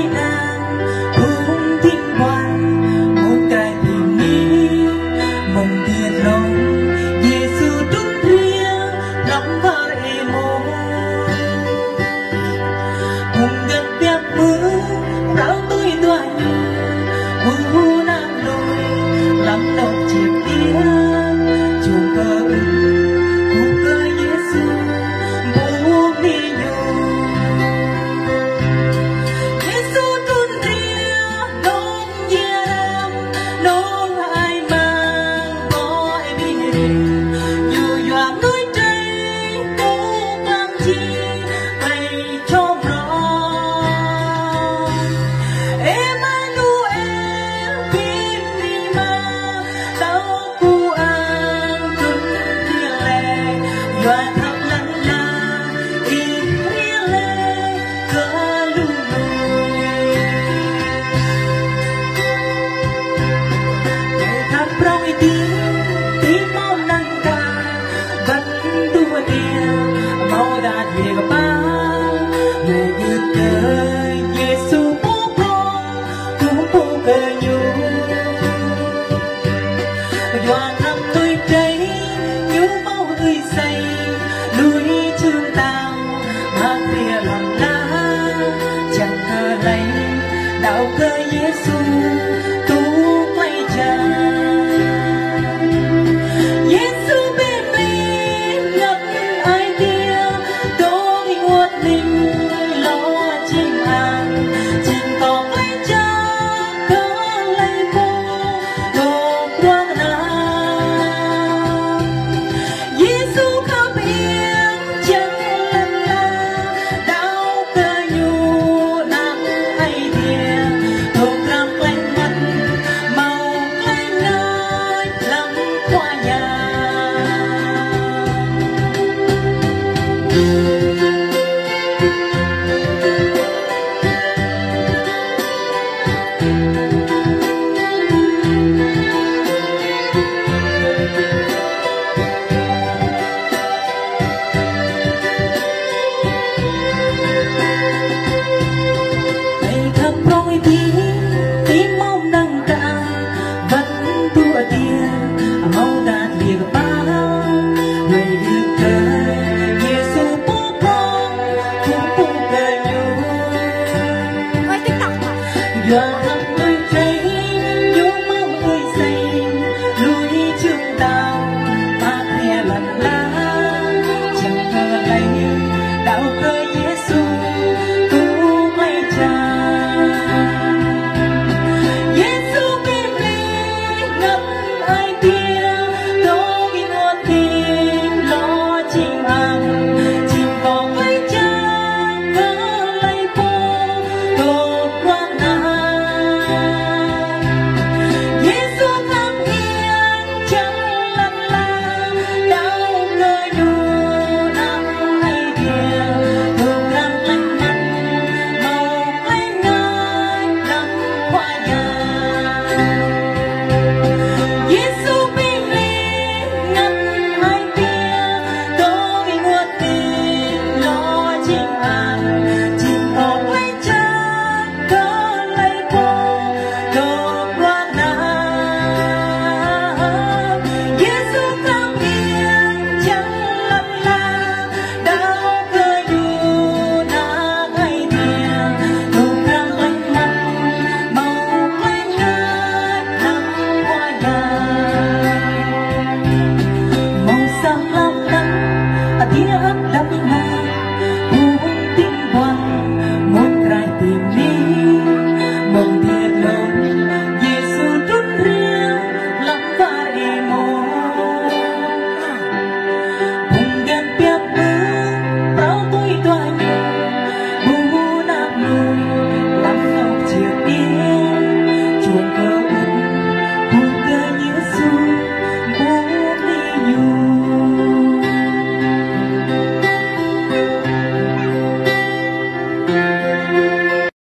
bình an cũng vinh quang một cái tình yêu mong tiệt lòng Giêsu trút ria lòng vào em cùng gần đẹp mưa rau tôi tỏa như nam lôi lắm đầu chiếc tia chuông cơ cùng cơ Giêsu buông đi nhiều Giêsu trút ria đông gia ram đông ai mang gọi bình yên dù dọa núi trời cũng mang chi bày cho Doa thắp lăn la in ria lê cơ lưu lùi để thắp rong tiếng mong nâng ca vẫn đua đèo mau đã về gặp ba để như đời Giêsu bố con cũng bố cơ nhu doa thắp tôi đây nhớ bao người say núi chương tao mang ria lòng lá chẳng ngờ lấy đạo cơ Giêsu tu quay trần Giêsu bên mình ngập ai kia tôi uất mình lo chim hàng chim có quay cha có lấy cô đồ quang nam Giêsu khắp yên chẳng lần la đau cơ nhu nắng hay thiền thùng răng quanh mắt màu quanh nơi lắm hoa nhà